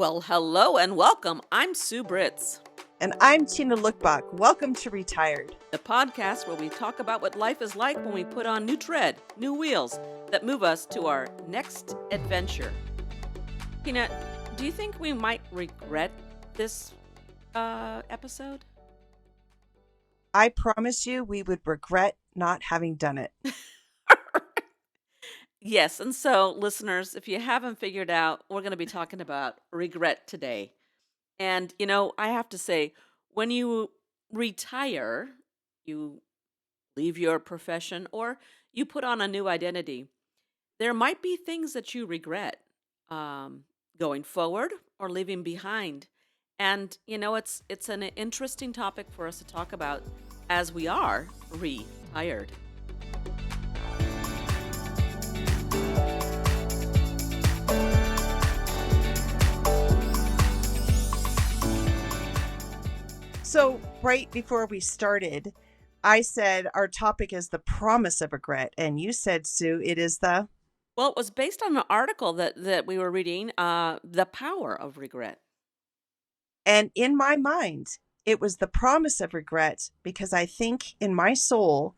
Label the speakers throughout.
Speaker 1: Well, hello and welcome. I'm Sue Britz,
Speaker 2: And I'm Tina Lokkbakk. Welcome to Retired.
Speaker 1: the podcast where we talk about what life is like when we put on new tread, new wheels that move us to our next adventure. Tina, do you think we might regret this episode?
Speaker 2: I promise you we would regret not having done it.
Speaker 1: Yes, and so listeners, if you haven't figured out, we're going to be talking about regret today. And, I have to say, when you retire, you leave your profession or you put on a new identity, there might be things that you regret going forward or leaving behind. And, it's an interesting topic for us to talk about as we are retired.
Speaker 2: So, right before we started, I said our topic is the promise of regret. And you said, Sue, it is the.
Speaker 1: Well, it was based on an article that we were reading, The Power of Regret.
Speaker 2: And in my mind, it was the promise of regret because I think in my soul,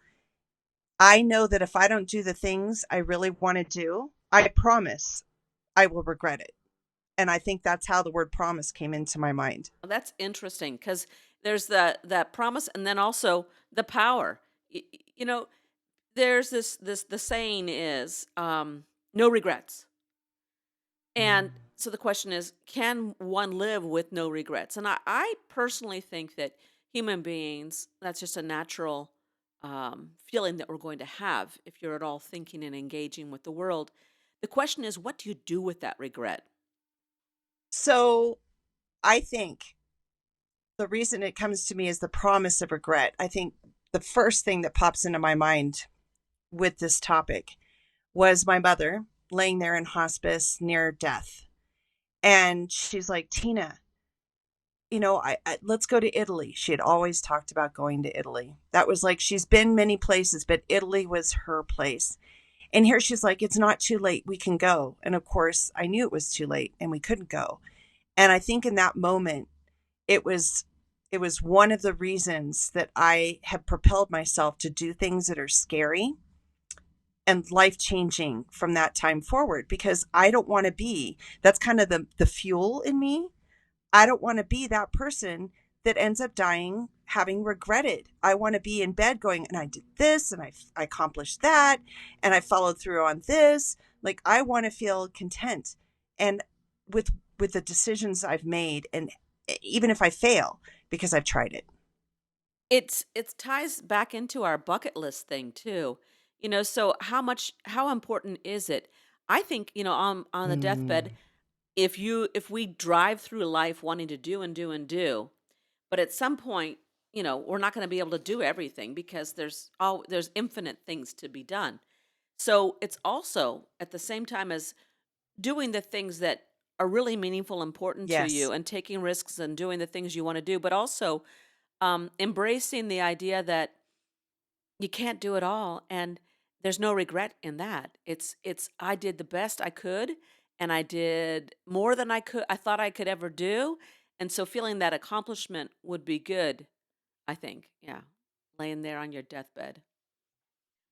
Speaker 2: I know that if I don't do the things I really want to do, I promise I will regret it. And I think that's how the word promise came into my mind.
Speaker 1: Well, that's interesting because there's that promise and then also the power. You know, there's the saying is no regrets. And so the question is, can one live with no regrets? And I personally think that human beings, that's just a natural feeling that we're going to have if you're at all thinking and engaging with the world. The question is, what do you do with that regret?
Speaker 2: So I think the reason it comes to me is the promise of regret. I think the first thing that pops into my mind with this topic was my mother laying there in hospice near death. And she's like, Tina, let's go to Italy. She had always talked about going to Italy. That was like, she's been many places, but Italy was her place. And here she's like, it's not too late. We can go. And of course, I knew it was too late and we couldn't go. And I think in that moment, it was one of the reasons that I have propelled myself to do things that are scary and life-changing from that time forward, because I don't want to be, that's kind of the fuel in me. I don't want to be that person that ends up dying having regretted. I want to be in bed going, and I did this and I accomplished that and I followed through on this. Like, I want to feel content and with the decisions I've made, and even if I fail, because I've tried it.
Speaker 1: It ties back into our bucket list thing too. So how important is it? I think, on the deathbed, if we drive through life wanting to do and do and do, but at some point, we're not going to be able to do everything because there's infinite things to be done. So it's also at the same time as doing the things that are really meaningful, important to you,
Speaker 2: Yes.
Speaker 1: and taking risks and doing the things you want to do, but also embracing the idea that you can't do it all, and there's no regret in that. It's I did the best I could, and I did more than I thought I could ever do, and so feeling that accomplishment would be good. I think, yeah, laying there on your deathbed.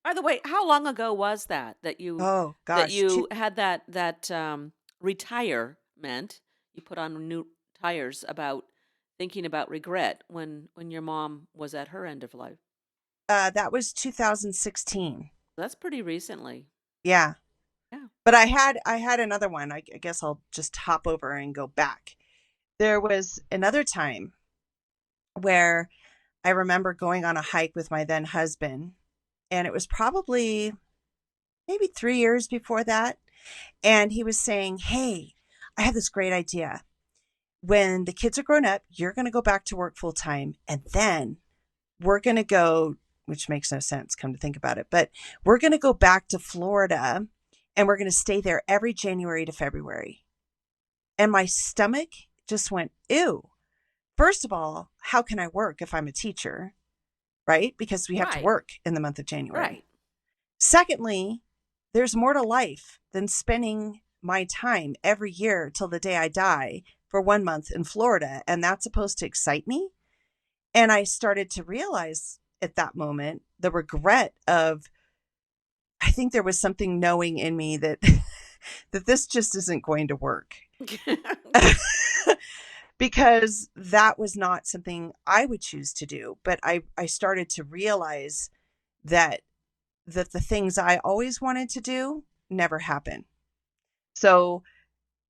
Speaker 1: By the way, how long ago was that you
Speaker 2: Oh
Speaker 1: that
Speaker 2: gosh.
Speaker 1: you had that retirement? You put on new tires about thinking about regret when your mom was at her end of life.
Speaker 2: That was 2016.
Speaker 1: That's pretty recently.
Speaker 2: Yeah.
Speaker 1: Yeah.
Speaker 2: But I had another one. I guess I'll just hop over and go back. There was another time where I remember going on a hike with my then husband, and it was probably maybe 3 years before that. And he was saying, hey, I have this great idea. When the kids are grown up, you're going to go back to work full time. And then we're going to go, which makes no sense, come to think about it, but we're going to go back to Florida and we're going to stay there every January to February. And my stomach just went, ew. First of all, how can I work if I'm a teacher? Right? Because we have to
Speaker 1: Right.
Speaker 2: work in the month of January.
Speaker 1: Right.
Speaker 2: Secondly, there's more to life than spending my time every year till the day I die for 1 month in Florida, and that's supposed to excite me. And I started to realize at that moment the regret of, I think there was something knowing in me that that this just isn't going to work. Because that was not something I would choose to do. But I started to realize that the things I always wanted to do never happen. So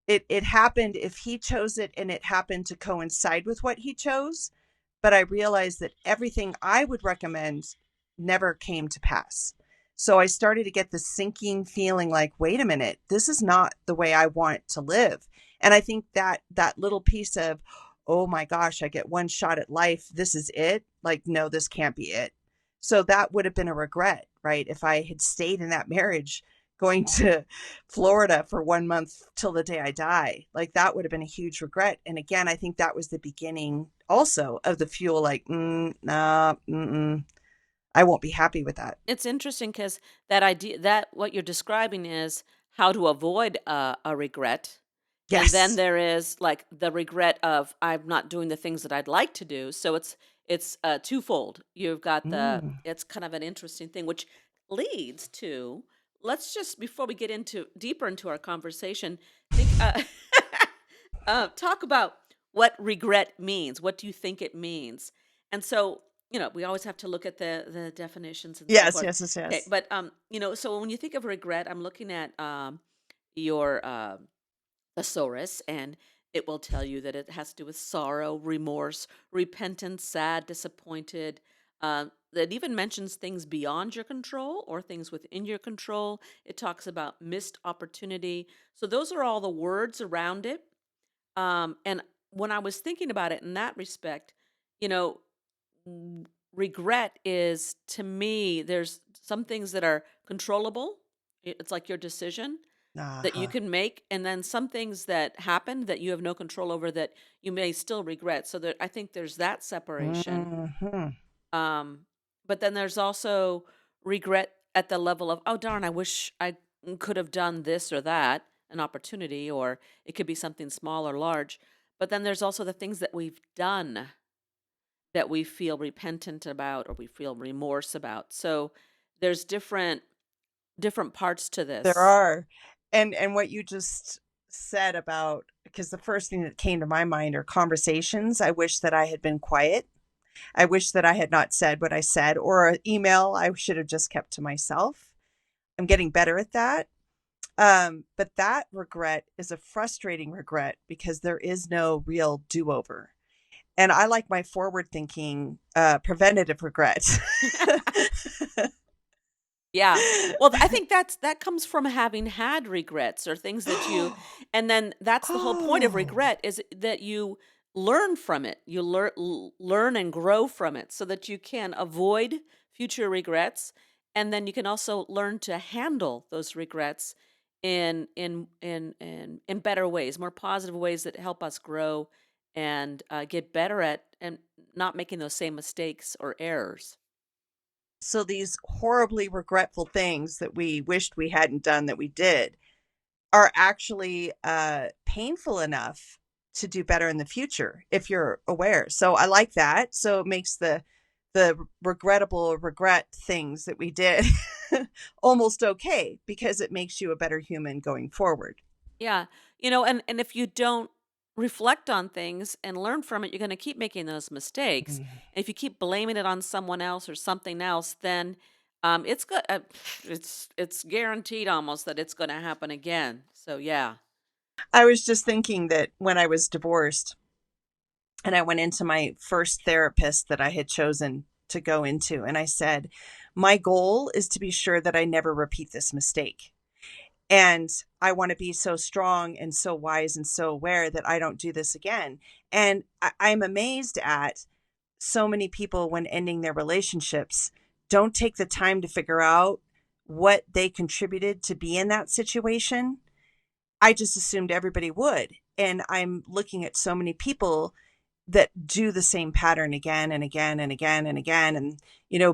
Speaker 2: it happened if he chose it, and it happened to coincide with what he chose. But I realized that everything I would recommend never came to pass. So I started to get this sinking feeling like, wait a minute, this is not the way I want to live. And I think that that little piece of, oh my gosh, I get one shot at life. This is it. Like, no, this can't be it. So that would have been a regret, right? If I had stayed in that marriage, going to Florida for 1 month till the day I die, like that would have been a huge regret. And again, I think that was the beginning also of the fuel, like, nah, I won't be happy with that.
Speaker 1: It's interesting because that idea, that what you're describing is how to avoid a regret. And then
Speaker 2: Yes.
Speaker 1: there is like the regret of I'm not doing the things that I'd like to do. So it's twofold. You've got
Speaker 2: Mm.
Speaker 1: it's kind of an interesting thing, which leads to, let's just, before we get into deeper into our conversation, think talk about what regret means. What do you think it means? And so, we always have to look at the definitions and so
Speaker 2: Yes,
Speaker 1: forth.
Speaker 2: yes, yes,
Speaker 1: Okay,
Speaker 2: yes.
Speaker 1: but so when you think of regret, I'm looking at your thesaurus, and it will tell you that it has to do with sorrow, remorse, repentance, sad, disappointed. That even mentions things beyond your control or things within your control. It talks about missed opportunity. So those are all the words around it. And when I was thinking about it in that respect, you know, regret is, to me, there's some things that are controllable. It's like your decision that you
Speaker 2: Uh-huh.
Speaker 1: can make, and then some things that happen that you have no control over that you may still regret. So that I think there's that separation.
Speaker 2: Hmm.
Speaker 1: Um, but then there's also regret at the level of, oh darn, I wish I could have done this or that, an opportunity, or it could be something small or large. But then there's also the things that we've done that we feel repentant about or we feel remorse about. So there's different parts to
Speaker 2: There
Speaker 1: this.
Speaker 2: are. And what you just said about, because the first thing that came to my mind are conversations. I wish that I had been quiet. I wish that I had not said what I said, or an email I should have just kept to myself. I'm getting better at that. But that regret is a frustrating regret because there is no real do-over. And I like my forward thinking, preventative regret.
Speaker 1: Yeah. Well, I think that comes from having had regrets or things that you, and then that's the whole point of
Speaker 2: Oh,
Speaker 1: regret, is that you learn from it. You learn and grow from it so that you can avoid future regrets, and then you can also learn to handle those regrets in better ways, more positive ways that help us grow and get better at and not making those same mistakes or errors.
Speaker 2: so these horribly regretful things that we wished we hadn't done that we did are actually painful enough to do better in the future if you're aware. So I like that. So it makes the regrettable regret things that we did almost okay because it makes you a better human going forward.
Speaker 1: Yeah. And if you don't reflect on things and learn from it, you're going to keep making those mistakes.
Speaker 2: Mm.
Speaker 1: And if you keep blaming it on someone else or something else, then it's good. It's guaranteed almost that it's going to happen again. So yeah.
Speaker 2: I was just thinking that when I was divorced and I went into my first therapist that I had chosen to go into, and I said, my goal is to be sure that I never repeat this mistake. And I want to be so strong and so wise and so aware that I don't do this again. And I'm amazed at so many people when ending their relationships don't take the time to figure out what they contributed to be in that situation. I just assumed everybody would. And I'm looking at so many people that do the same pattern again and again and again and again, and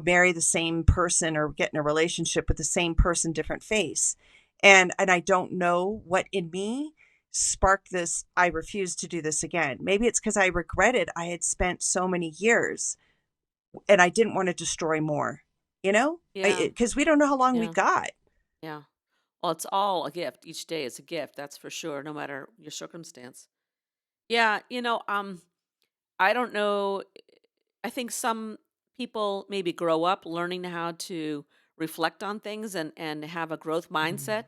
Speaker 2: marry the same person or get in a relationship with the same person, different face. And I don't know what in me sparked this, I refuse to do this again. Maybe it's because I regretted I had spent so many years and I didn't want to destroy more, you know?
Speaker 1: Yeah.
Speaker 2: Because we don't know how long we
Speaker 1: Yeah.
Speaker 2: got.
Speaker 1: Yeah. Well, it's all a gift. Each day is a gift, that's for sure, no matter your circumstance. Yeah, I don't know. I think some people maybe grow up learning how to reflect on things and have a growth mindset.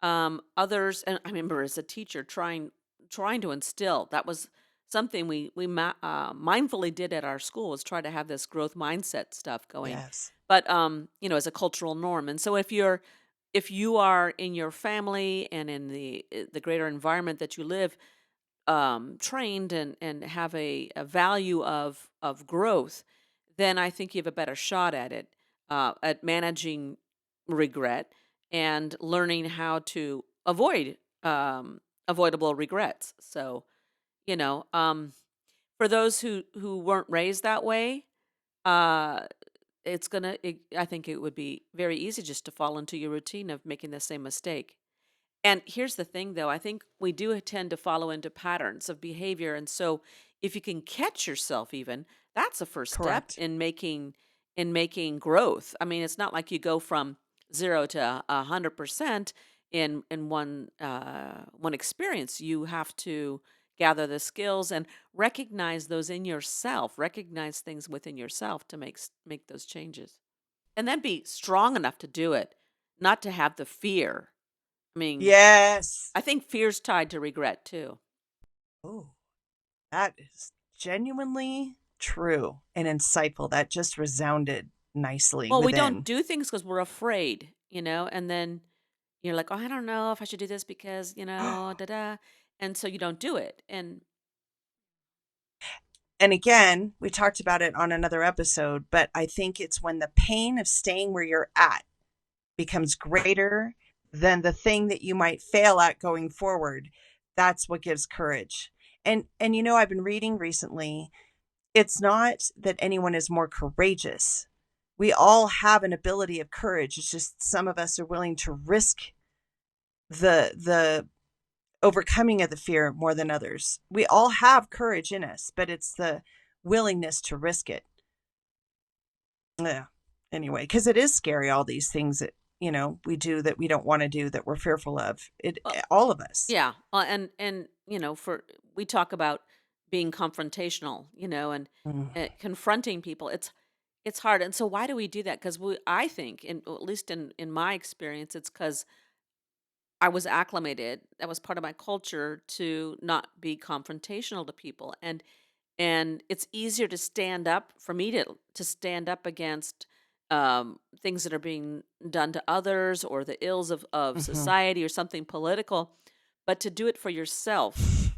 Speaker 2: Mm,
Speaker 1: Others, and I remember as a teacher trying to instill, that was something we mindfully did at our school, was try to have this growth mindset stuff going.
Speaker 2: yes,
Speaker 1: But as a cultural norm, and so if you are in your family and in the greater environment that you live, trained and have a value of growth, then I think you have a better shot at it, at managing regret and learning how to avoid avoidable regrets. So, you know, um, for those who weren't raised that way, uh, I think it would be very easy just to fall into your routine of making the same mistake. And here's the thing, though, I think we do tend to follow into patterns of behavior. And so if you can catch yourself even, that's a first step
Speaker 2: correct.
Speaker 1: in making growth. I mean, it's not like you go from 0 to 100% in one experience. You have to gather the skills and recognize those in yourself, recognize things within yourself to make those changes. And then be strong enough to do it, not to have the fear. I mean,
Speaker 2: Yes.
Speaker 1: I think fear's tied to regret too.
Speaker 2: Oh, that is genuinely true and insightful. That just resounded nicely
Speaker 1: Well, we don't
Speaker 2: within.
Speaker 1: do things because we're afraid, and then you're like, "Oh, I don't know if I should do this because, da da," and so you don't do it. And
Speaker 2: And again, we talked about it on another episode, but I think it's when the pain of staying where you're at becomes greater than the thing that you might fail at going forward. That's what gives courage. And I've been reading recently, it's not that anyone is more courageous. We all have an ability of courage. It's just some of us are willing to risk the overcoming of the fear more than others. We all have courage in us, but it's the willingness to risk it. Yeah. Anyway, because it is scary, all these things that, we do that we don't want to do, that we're fearful of.
Speaker 1: well,
Speaker 2: All of us.
Speaker 1: yeah, and for we talk about being confrontational, and
Speaker 2: Mm,
Speaker 1: confronting people. It's hard, and so why do we do that? Because I think, at least in my experience, it's because I was acclimated. That was part of my culture to not be confrontational to people, and it's easier to stand up for me to stand up against things that are being done to others or the ills of
Speaker 2: mhm.
Speaker 1: society or something political, but to do it for yourself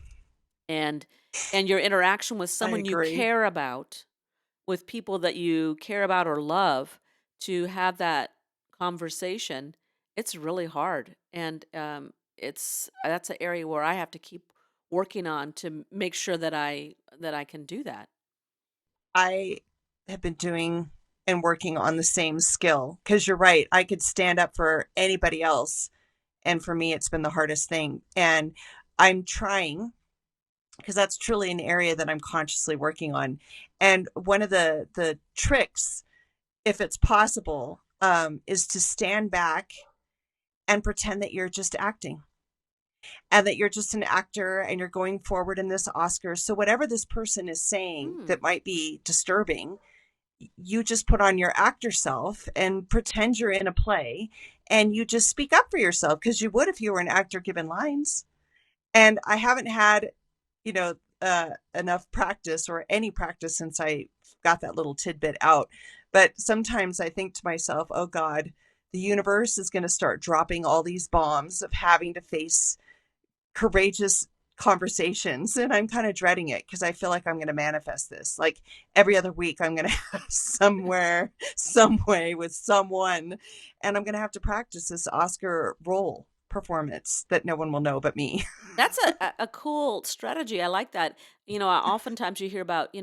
Speaker 1: and your interaction with
Speaker 2: I
Speaker 1: someone you
Speaker 2: agree.
Speaker 1: care about, with people that you care about or love, to have that conversation. It's really hard, and it's that's an area where I have to keep working on to make sure that I can do that.
Speaker 2: I have been doing and working on the same skill because you're right. I could stand up for anybody else. And for me, it's been the hardest thing. And I'm trying because that's truly an area that I'm consciously working on. And one of the tricks, if it's possible, is to stand back and pretend that you're just acting and that you're just an actor and you're going forward in this Oscar. So whatever this person is saying
Speaker 1: Mm.
Speaker 2: that might be disturbing, you just put on your actor self and pretend you're in a play and you just speak up for yourself because you would if you were an actor given lines. And I haven't had, enough practice or any practice since I got that little tidbit out. But sometimes I think to myself, oh God, the universe is going to start dropping all these bombs of having to face courageous conversations. And I'm kind of dreading it because I feel like I'm going to manifest this. Like every other week, I'm going to have somewhere, some way with someone, and I'm going to have to practice this Oscar role performance that no one will know but me.
Speaker 1: That's a cool strategy. I like that. Oftentimes you hear about,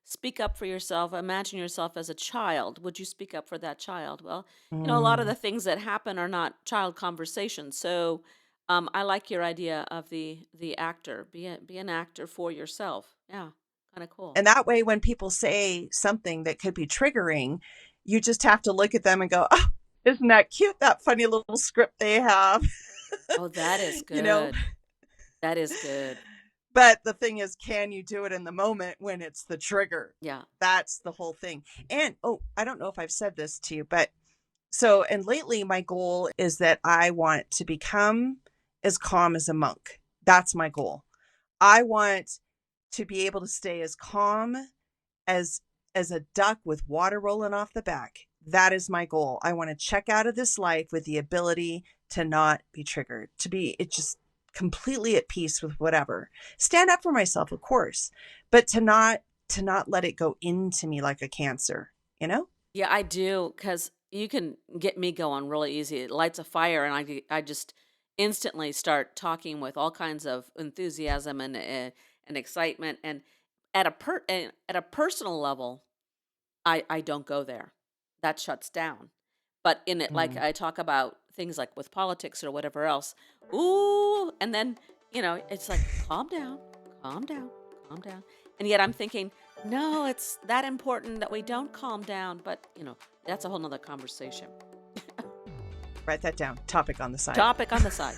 Speaker 1: speak up for yourself. Imagine yourself as a child. Would you speak up for that child? Well, a lot of
Speaker 2: Mm,
Speaker 1: the things that happen are not child conversations. So, I like your idea of the actor. Be an actor for yourself. Yeah, kind of cool.
Speaker 2: And that way, when people say something that could be triggering, you just have to look at them and go, oh, isn't that cute? That funny little script they have,
Speaker 1: Oh, that is
Speaker 2: you know?
Speaker 1: good. That is good.
Speaker 2: But the thing is, can you do it in the moment when it's the trigger?
Speaker 1: Yeah.
Speaker 2: That's the whole thing. And oh, I don't know if I've said this to you, but so, and lately my goal is that I want to become as calm as a monk. That's my goal. I want to be able to stay as calm as a duck with water rolling off the back. That is my goal. I want to check out of this life with the ability to not be triggered, to be it just completely at peace with whatever. Stand up for myself, of course, but to not let it go into me like a cancer, you know?
Speaker 1: Yeah, I do, because you can get me going really easy. It lights a fire, and I just instantly start talking with all kinds of enthusiasm and excitement. And at a personal level, I don't go there. That shuts down. But in it, like
Speaker 2: Mm.
Speaker 1: I talk about things like with politics or whatever else. Ooh, and then it's like calm down, calm down. And yet I'm thinking, no, it's that important that we don't calm down. But that's a whole nother conversation.
Speaker 2: Write that down. Topic on the side.
Speaker 1: Topic on the side.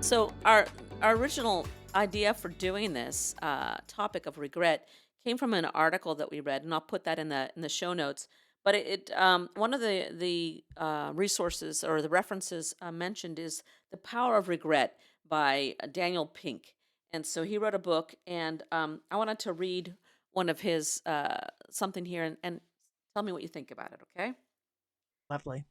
Speaker 1: So our original idea for doing this topic of regret came from an article that we read, and I'll put that in the show notes. But one of the resources or the references mentioned is "The Power of Regret" by Daniel Pink, and so he wrote a book, and I wanted to read one of his something here, and tell me what you think about it. Okay.
Speaker 2: Lovely.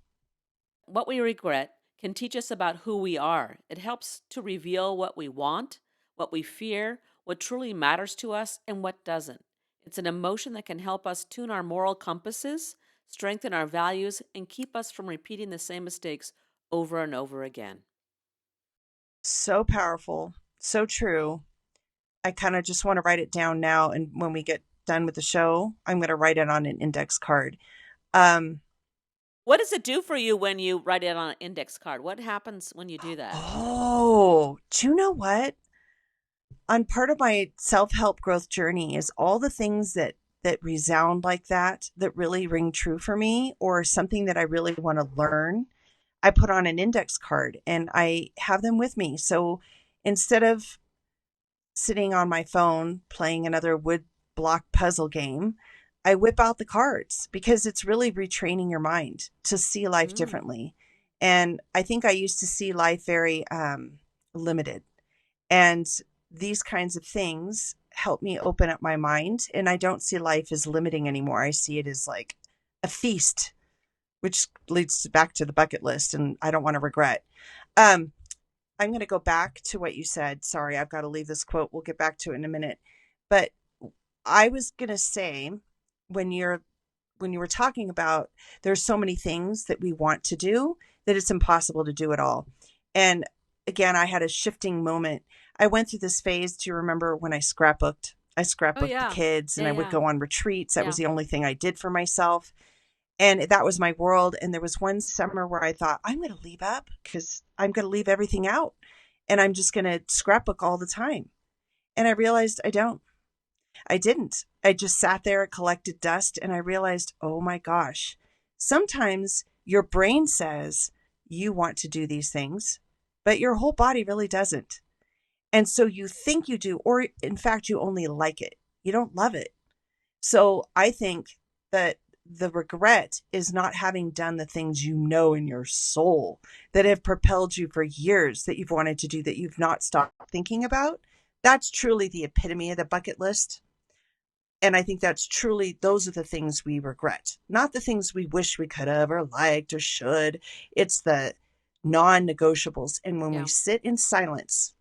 Speaker 1: What we regret can teach us about who we are. It helps to reveal what we want, what we fear, what truly matters to us, and what doesn't. It's an emotion that can help us tune our moral compasses, strengthen our values, and keep us from repeating the same mistakes over and over again.
Speaker 2: So powerful. So true. I kind of just want to write it down now. And when we get done with the show, I'm going to write it on an index card. Um,
Speaker 1: What does it do for you when you write it on an index card? What happens when you do that?
Speaker 2: oh, do you know what? On part of my self-help growth journey is all the things that resound like that really ring true for me, or something that I really want to learn. I put on an index card and I have them with me. So instead of sitting on my phone playing another wood block puzzle game, I whip out the cards because it's really retraining your mind to see life
Speaker 1: Mm,
Speaker 2: differently. And I think I used to see life very limited. And these kinds of things help me open up my mind. And I don't see life as limiting anymore. I see it as like a feast, which leads back to the bucket list. And I don't want to regret. Um, I'm going to go back to what you said. Sorry, I've got to leave this quote. We'll get back to it in a minute. But I was going to say, when you're when you were talking about, there's so many things that we want to do that it's impossible to do it all. And again, I had a shifting moment. I went through this phase. Do you remember when I scrapbooked? I
Speaker 1: oh
Speaker 2: scrapbooked the
Speaker 1: yeah,
Speaker 2: kids and
Speaker 1: yeah,
Speaker 2: I would
Speaker 1: yeah,
Speaker 2: go on retreats. That was
Speaker 1: yeah.
Speaker 2: the only thing I did for myself. And that was my world. And there was one summer where I thought, I'm going to leave up because I'm going to leave everything out and I'm just going to scrapbook all the time. And I realized I don't. I didn't. I just sat there, collected dust, and I realized, oh my gosh, sometimes your brain says you want to do these things, but your whole body really doesn't. And so you think you do, or in fact, you only like it. You don't love it. So I think that the regret is not having done the things you know in your soul that have propelled you for years that you've wanted to do that you've not stopped thinking about. That's truly the epitome of the bucket list. And I think that's truly, those are the things we regret, not the things we wish we could have or liked or should. It's the non negotiables. And when we
Speaker 1: Yeah.
Speaker 2: sit in silence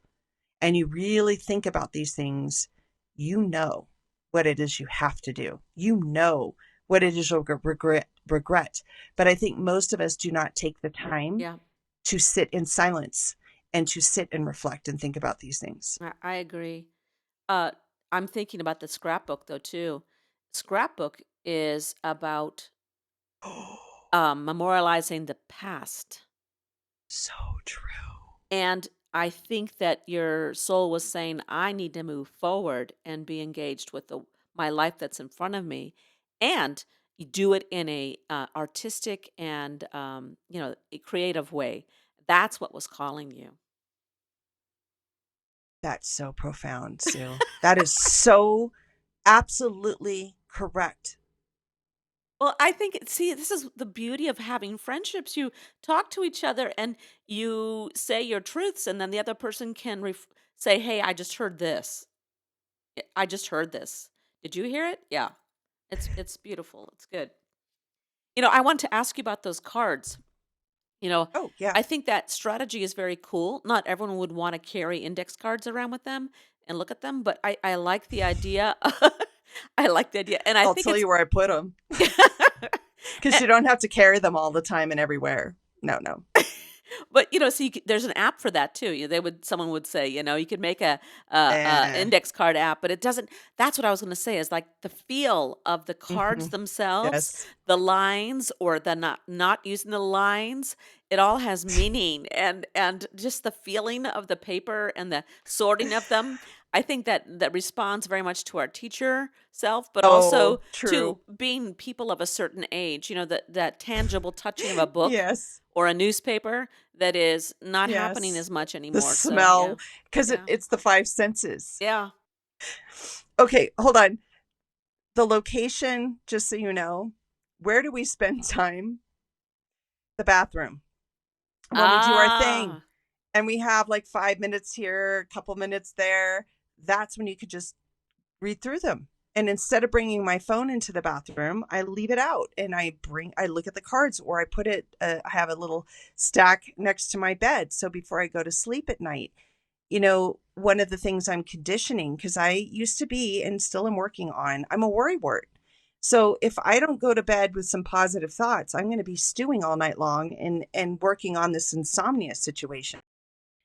Speaker 2: and you really think about these things, you know what it is you have to do. You know what it is you'll regret. But I think most of us do not take the time
Speaker 1: Yeah,
Speaker 2: to sit in silence and to sit and reflect and think about these things.
Speaker 1: I agree. Uh, I'm thinking about the scrapbook though too. Scrapbook is about memorializing the past.
Speaker 2: So true.
Speaker 1: And I think that your soul was saying, I need to move forward and be engaged with my life that's in front of me. And you do it in a artistic and, a creative way. That's what was calling you.
Speaker 2: That's so profound, Sue. That is so absolutely correct.
Speaker 1: Well, I think, see, this is the beauty of having friendships. You talk to each other and you say your truths, and then the other person can say, hey, I just heard this. I just heard this. Did you hear it? Yeah. It's beautiful. It's good. I want to ask you about those cards. You know,
Speaker 2: Oh, yeah.
Speaker 1: I think that strategy is very cool. Not everyone would want to carry index cards around with them and look at them, but I like the idea. I like the idea, and I
Speaker 2: I'll
Speaker 1: think
Speaker 2: tell
Speaker 1: it's
Speaker 2: you where I put them because
Speaker 1: and-
Speaker 2: you don't have to carry them all the time and everywhere. No, no.
Speaker 1: But, so there's an app for that too. Someone would say, you could make a
Speaker 2: Eh.
Speaker 1: index card app, but it doesn't. That's what I was going to say is like the feel of the cards
Speaker 2: Mhm.
Speaker 1: themselves,
Speaker 2: Yes.
Speaker 1: the lines or the not using the lines. It all has meaning and just the feeling of the paper and the sorting of them. I think that responds very much to our teacher self, but
Speaker 2: Oh,
Speaker 1: also to
Speaker 2: true.
Speaker 1: being people of a certain age. That tangible touching of a book
Speaker 2: Yes.
Speaker 1: or a newspaper that is not happening
Speaker 2: Yes.
Speaker 1: as much
Speaker 2: The
Speaker 1: anymore, so
Speaker 2: smell,
Speaker 1: yeah.
Speaker 2: because
Speaker 1: Yeah.
Speaker 2: it's the five senses.
Speaker 1: Yeah.
Speaker 2: Okay, hold on. The location, just so you know, where do we spend time? The bathroom. When we do our thing
Speaker 1: Ah.
Speaker 2: and we have like 5 minutes here, a couple minutes there, that's when you could just read through them. And instead of bringing my phone into the bathroom, I leave it out and I look at the cards or I have a little stack next to my bed. So before I go to sleep at night, one of the things I'm conditioning, because I used to be and still am working on, I'm a worrywart. So if I don't go to bed with some positive thoughts, I'm going to be stewing all night long and working on this insomnia situation.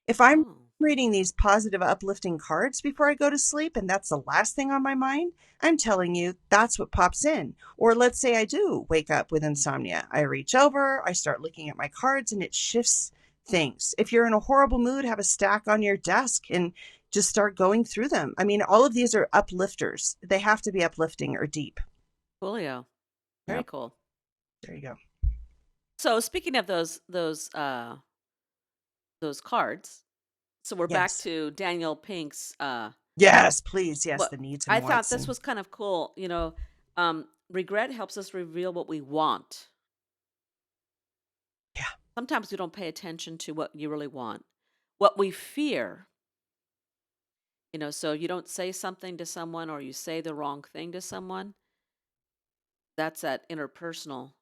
Speaker 2: If I'm
Speaker 1: Oh.
Speaker 2: reading these positive, uplifting cards before I go to sleep, and that's the last thing on my mind, I'm telling you that's what pops in. Or let's say I do wake up with insomnia. I reach over, I start looking at my cards, and it shifts things. If you're in a horrible mood, have a stack on your desk and just start going through them. I mean, all of these are uplifters. They have to be uplifting or deep.
Speaker 1: Coolio. Very
Speaker 2: Yep.
Speaker 1: cool.
Speaker 2: There you go.
Speaker 1: So speaking of those cards, so we're back
Speaker 2: Yes.
Speaker 1: to Daniel Pink's
Speaker 2: Yes, please. Yes,
Speaker 1: what
Speaker 2: the needs and
Speaker 1: I thought
Speaker 2: wants
Speaker 1: this
Speaker 2: and
Speaker 1: was kind of cool, regret helps us reveal what we want.
Speaker 2: yeah.
Speaker 1: Sometimes we don't pay attention to what you really want. What we fear, so you don't say something to someone or you say the wrong thing to someone. That's that interpersonal.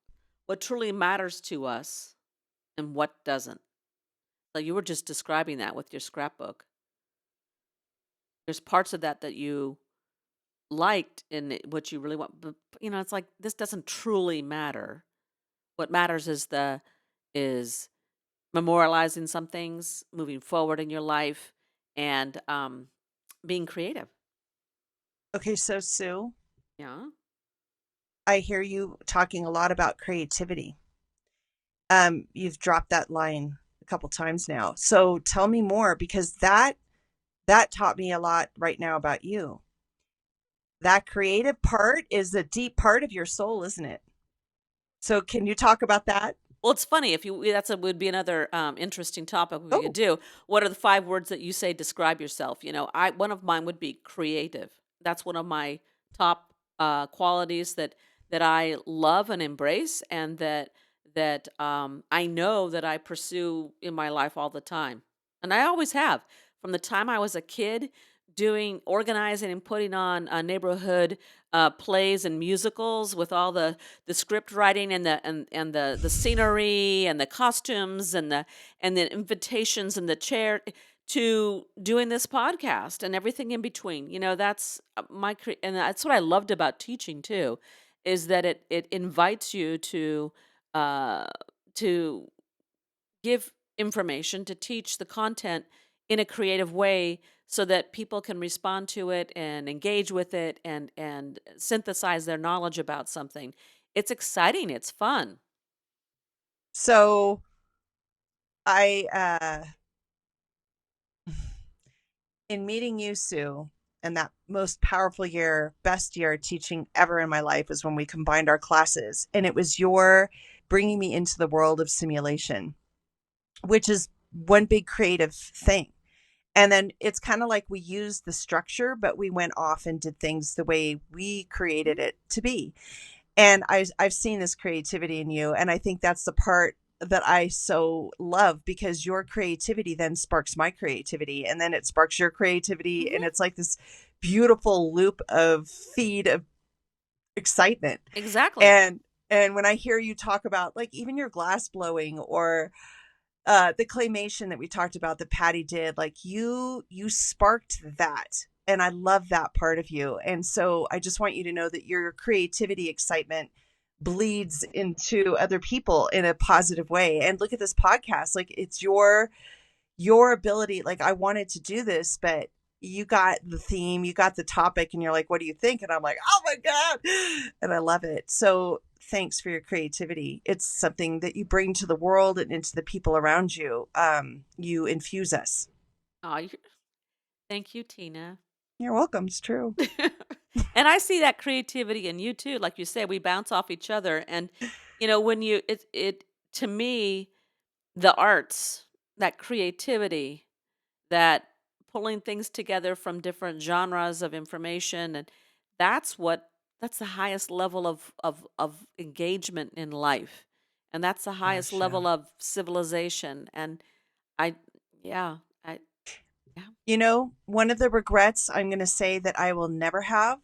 Speaker 1: What truly matters to us and what doesn't. So you were just describing that with your scrapbook. There's parts of that that you liked in what you really want, but it's like this doesn't truly matter. What matters is memorializing some things, moving forward in your life, and being creative.
Speaker 2: Okay, so Sue,
Speaker 1: Yeah.
Speaker 2: I hear you talking a lot about creativity. You've dropped that line a couple times now. So tell me more because that taught me a lot right now about you. That creative part is the deep part of your soul, isn't it? So can you talk about that?
Speaker 1: Well, it's funny if you that's a would be another interesting topic we could
Speaker 2: Oh,
Speaker 1: do. What are the 5 words that you say describe yourself? I one of mine would be creative. That's one of my top qualities that I love and embrace, and that I know that I pursue in my life all the time, and I always have from the time I was a kid doing organizing and putting on neighborhood plays and musicals with all the script writing and the scenery and the costumes and the invitations and the chair to doing this podcast and everything in between. That's and that's what I loved about teaching too, is that it invites you uh to give information, to teach the content in a creative way so that people can respond to it and engage with it and synthesize their knowledge about something. It's exciting, it's fun.
Speaker 2: So I in meeting you, Sue, and that most powerful year, best year teaching ever in my life was when we combined our classes. And it was your bringing me into the world of simulation, which is one big creative thing. And then it's kind of like we used the structure, but we went off and did things the way we created it to be. And I've seen this creativity in you, and I think that's the part that I so love, because your creativity then sparks my creativity, and then it sparks your creativity, and
Speaker 1: Hmm.
Speaker 2: it's like this beautiful loop of feed of excitement.
Speaker 1: Exactly.
Speaker 2: And when I hear you talk about like even your glass blowing, or the claymation that we talked about that Patty did, like you sparked that, and I love that part of you. And so I just want you to know that your creativity excitement bleeds into other people in a positive way. And look at this podcast, like it's your ability. Like I wanted to do this, but you got the theme, you got the topic, and you're like, what do you think? And I'm like, oh my God. And I love it. So thanks for your creativity. It's something that you bring to the world and into the people around you. You infuse us.
Speaker 1: Oh, thank you, Tina.
Speaker 2: You're welcome. It's true.
Speaker 1: And I see that creativity in you too. Like you said, we bounce off each other. And when it to me, the arts, that creativity, that pulling things together from different genres of information, and that's what that's the highest level of engagement in life. And that's the highest
Speaker 2: Gosh, yeah.
Speaker 1: level of civilization. And I yeah, I yeah.
Speaker 2: You know, one of the regrets I'm going to say that I will never have,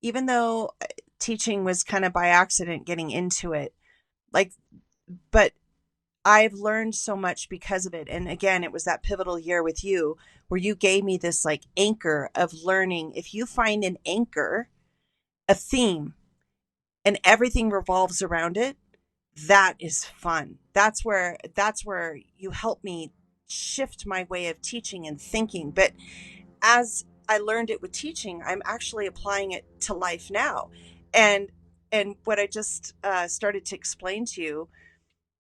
Speaker 2: even though teaching was kind of by accident getting into it, like, but I've learned so much because of it. And again, it was that pivotal year with you where you gave me this like anchor of learning. If you find an anchor, a theme, and everything revolves around it, that is fun. That's where you help me shift my way of teaching and thinking. But as I learned it with teaching, I'm actually applying it to life now. And and what I just started to explain to you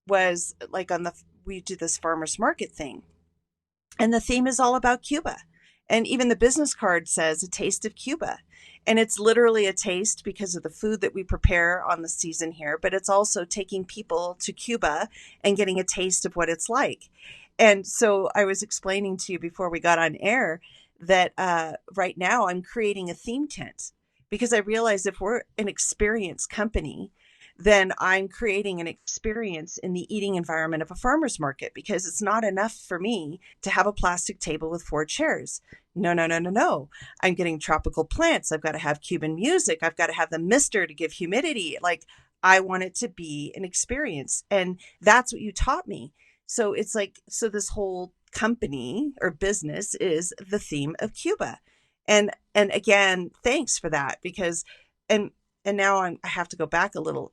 Speaker 2: was like on the we do this farmers market thing, and the theme is all about Cuba. And even the business card says a taste of Cuba. And it's literally a taste because of the food that we prepare on the season here, but it's also taking people to Cuba and getting a taste of what it's like. And so I was explaining to you before we got on air that right now I'm creating a theme tent, because I realize if we're an experience company, then I'm creating an experience in the eating environment of a farmer's market, because it's not enough for me to have a plastic table with four chairs. No, no, no, no, no. I'm getting tropical plants. I've got to have Cuban music. I've got to have the mister to give humidity. Like, I want it to be an experience. And that's what you taught me. So it's like, so this whole company or business is the theme of Cuba. And again, thanks for that, because and and now I have to go back a little,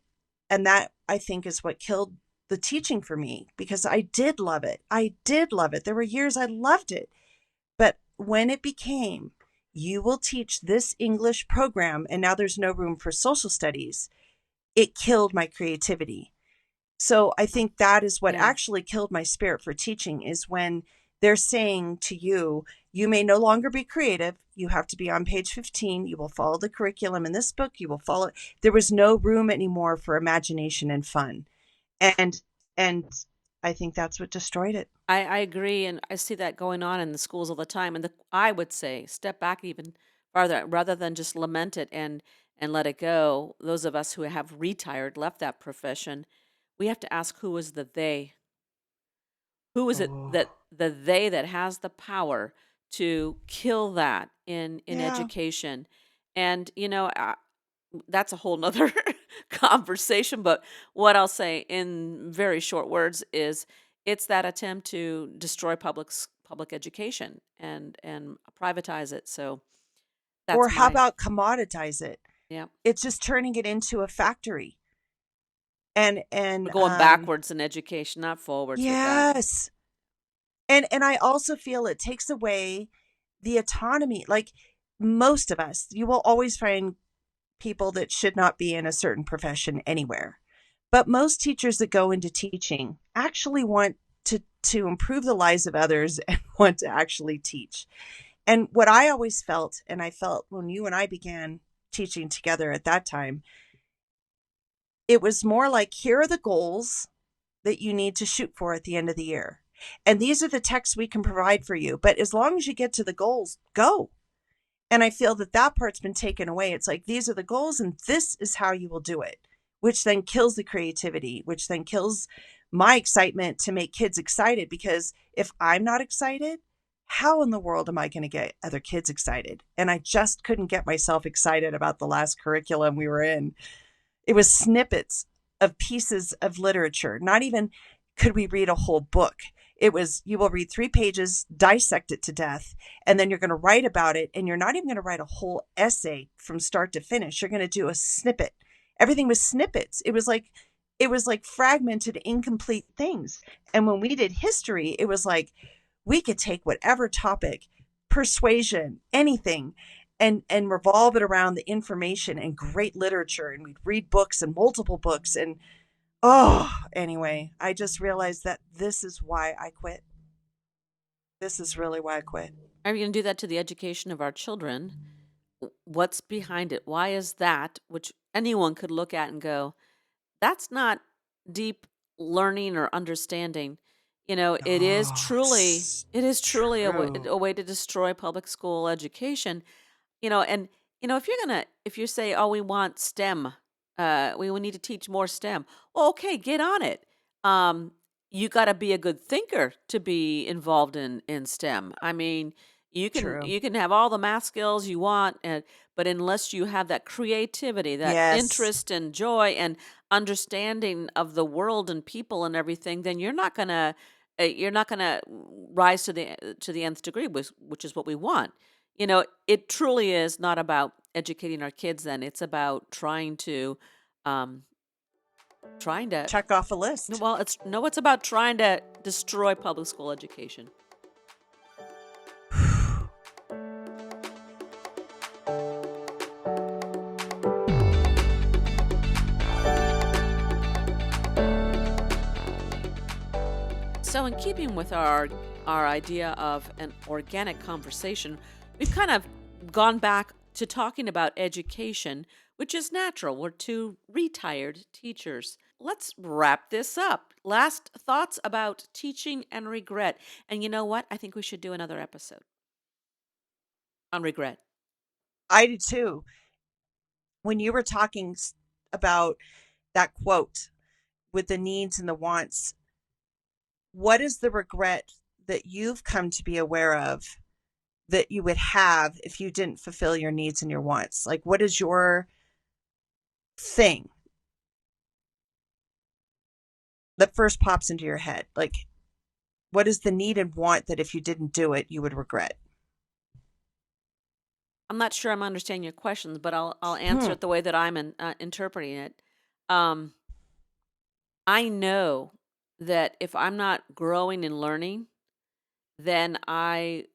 Speaker 2: and that I think is what killed the teaching for me, because I did love it. I did love it. There were years I loved it. But when it became, you will teach this English program and now there's no room for social studies, it killed my creativity. So I think that is what
Speaker 1: Yeah.
Speaker 2: actually killed my spirit for teaching, is when they're saying to you, you may no longer be creative. You have to be on page 15. You will follow the curriculum in this book. You will follow. There was no room anymore for imagination and fun. And, and I think that's what destroyed it.
Speaker 1: I agree, and I see that going on in the schools all the time. And I would say step back even farther, rather than just lament it and let it go. Those of us who have retired, left that profession, we have to ask, who is the they? Who is it
Speaker 2: Oh,
Speaker 1: that the they that has the power to kill that in
Speaker 2: yeah.
Speaker 1: education? And that's a whole nother conversation. But what I'll say in very short words is it's that attempt to destroy public education and privatize it. So
Speaker 2: Or
Speaker 1: that's
Speaker 2: how
Speaker 1: my
Speaker 2: about commoditize it?
Speaker 1: yeah.
Speaker 2: It's just turning it into a factory. And
Speaker 1: We're going backwards in education, not forwards with that.
Speaker 2: yes, And I also feel it takes away the autonomy. Like most of us, you will always find people that should not be in a certain profession anywhere. But most teachers that go into teaching actually want to improve the lives of others and want to actually teach. And what I always felt, and I felt when you and I began teaching together at that time, it was more like here are the goals that you need to shoot for at the end of the year. And these are the texts we can provide for you. But as long as you get to the goals, go. And I feel that that part's been taken away. It's like, these are the goals and this is how you will do it, which then kills the creativity, which then kills my excitement to make kids excited. Because if I'm not excited, how in the world am I going to get other kids excited? And I just couldn't get myself excited about the last curriculum we were in. It was snippets of pieces of literature. Not even could we read a whole book. It was, you will read 3 pages, dissect it to death, and then you're going to write about it. And you're not even going to write a whole essay from start to finish. You're going to do a snippet. Everything was snippets. It was like fragmented, incomplete things. And when we did history, it was like we could take whatever topic, persuasion, anything, and revolve it around the information and great literature. And we'd read books and multiple books. And anyway, I just realized that this is why I quit. This is really why I quit.
Speaker 1: Are we going to do that to the education of our children? What's behind it? Why is that, which anyone could look at and go, that's not deep learning or understanding. It is
Speaker 2: Oh,
Speaker 1: truly,
Speaker 2: it's
Speaker 1: it is truly
Speaker 2: true.
Speaker 1: a way to destroy public school education. And if you say, oh, we want STEM, we need to teach more STEM. Well, okay, get on it. Um, you got to be a good thinker to be involved in STEM. I mean, you can
Speaker 2: True.
Speaker 1: you can have all the math skills you want, but unless you have that creativity, that
Speaker 2: Yes.
Speaker 1: interest and joy and understanding of the world and people and everything, then you're not gonna rise to the nth degree, which is what we want. It truly is not about educating our kids then. It's about um trying to
Speaker 2: Check off a
Speaker 1: no,
Speaker 2: list.
Speaker 1: well, it's about trying to destroy public school education. So in keeping with our idea of an organic conversation, we've kind of gone back to talking about education, which is natural. We're two retired teachers. Let's wrap this up. Last thoughts about teaching and regret. And you know what? I think we should do another episode on regret.
Speaker 2: I do too. When you were talking about that quote with the needs and the wants, what is the regret that you've come to be aware of that you would have if you didn't fulfill your needs and your wants? Like, what is your thing that first pops into your head? Like, what is the need and want that if you didn't do it, you would regret?
Speaker 1: I'm not sure I'm understanding your questions, but I'll answer
Speaker 2: Hmm.
Speaker 1: it the way that I'm interpreting it. Um, I know that if I'm not growing and learning, then I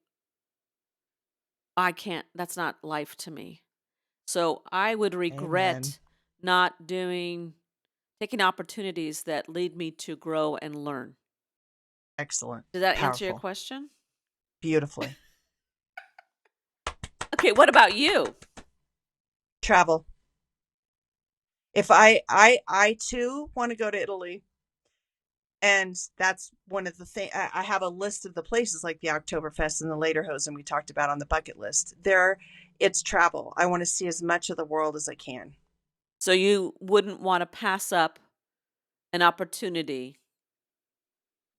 Speaker 1: can't. That's not life to me. So I would
Speaker 2: Amen.
Speaker 1: regret not taking opportunities that lead me to grow and learn.
Speaker 2: Excellent.
Speaker 1: Did that answer your
Speaker 2: Powerful.
Speaker 1: question?
Speaker 2: Beautifully.
Speaker 1: Okay, what about you?
Speaker 2: Travel. If I too want to go to Italy, and that's one of the things. I have a list of the places like the Oktoberfest and the Lederhosen we talked about on the bucket list. It's travel. I want to see as much of the world as I can.
Speaker 1: So you wouldn't want to pass up an opportunity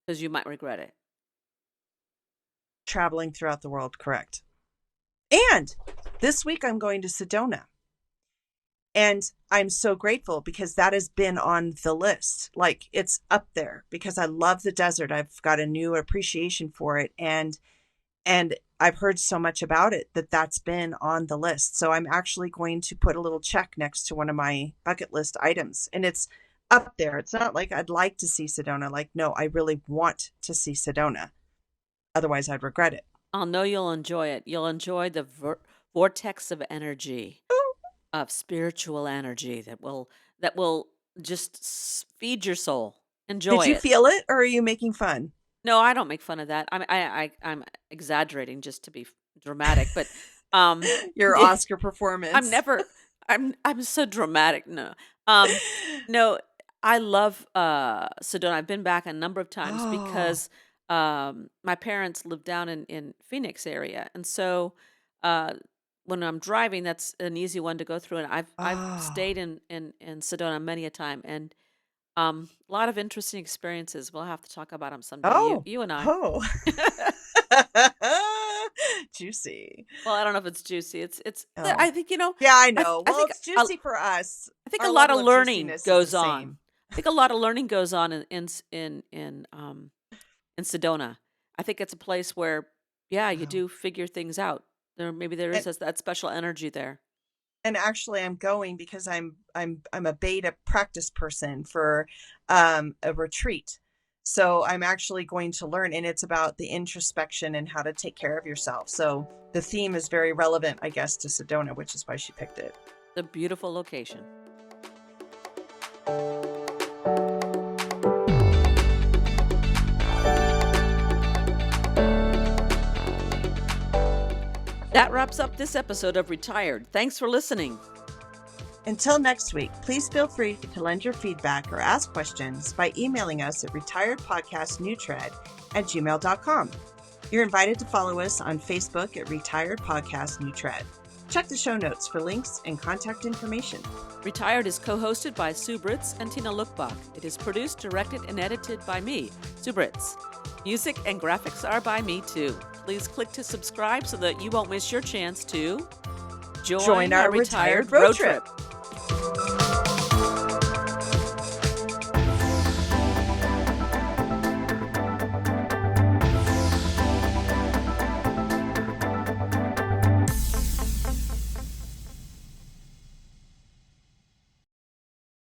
Speaker 1: because you might regret it.
Speaker 2: Traveling throughout the world, correct. And this week I'm going to Sedona. And I'm so grateful because that has been on the list. Like it's up there because I love the desert. I've got a new appreciation for it. And I've heard so much about it that that's been on the list. So I'm actually going to put a little check next to one of my bucket list items. And it's up there. It's not like I'd like to see Sedona. Like, no, I really want to see Sedona. Otherwise, I'd regret it.
Speaker 1: I'll know you'll enjoy it. You'll enjoy the vortex of energy, of spiritual energy that will just feed your soul.
Speaker 2: Did
Speaker 1: Enjoy
Speaker 2: you
Speaker 1: it.
Speaker 2: feel it, or are you making fun?
Speaker 1: No, I don't make fun of that. I'm exaggerating just to be dramatic, but um,
Speaker 2: Your Oscar
Speaker 1: I'm
Speaker 2: performance.
Speaker 1: never. I'm so dramatic. No, um, no. I love Sedona. I've been back a number of times
Speaker 2: Oh,
Speaker 1: because my parents live down in Phoenix area, and so uh, when I'm driving, that's an easy one to go through. And I've
Speaker 2: oh,
Speaker 1: stayed in Sedona many a time, and a lot of interesting experiences. We'll have to talk about them someday. You
Speaker 2: oh,
Speaker 1: you and I.
Speaker 2: oh. Juicy.
Speaker 1: Well, I don't know if it's juicy. It's
Speaker 2: Oh,
Speaker 1: I think,
Speaker 2: yeah, I
Speaker 1: I th
Speaker 2: know.
Speaker 1: I
Speaker 2: Well,
Speaker 1: think
Speaker 2: it's
Speaker 1: a
Speaker 2: juicy for us.
Speaker 1: I think a
Speaker 2: Our
Speaker 1: lot
Speaker 2: level
Speaker 1: of
Speaker 2: of
Speaker 1: learning
Speaker 2: juiciness is the
Speaker 1: goes on.
Speaker 2: same.
Speaker 1: I think a lot of learning goes on in Sedona. I think it's a place where, yeah, you
Speaker 2: Wow.
Speaker 1: do figure things out. There is
Speaker 2: And
Speaker 1: that special energy there.
Speaker 2: actually I'm going because I'm a beta practice person for a retreat. So I'm actually going to learn, and it's about the introspection and how to take care of yourself. So the theme is very relevant, I guess, to Sedona, which is why she picked it.
Speaker 1: The beautiful location. That wraps up this episode of Retired. Thanks for listening.
Speaker 2: Until next week, please feel free to lend your feedback or ask questions by emailing us at retiredpodcastnewtread@gmail.com. You're invited to follow us on Facebook at Retired Podcast New Tread. Check the show notes for links and contact information.
Speaker 1: Retired is co-hosted by Sue Britz and Tina Lokkbakk. It is produced, directed, and edited by me, Sue Britz. Music and graphics are by me too. Please click to subscribe so that you won't miss your chance to join
Speaker 2: Join
Speaker 1: our
Speaker 2: our
Speaker 1: retired
Speaker 2: retired road
Speaker 1: road
Speaker 2: trip.
Speaker 1: trip.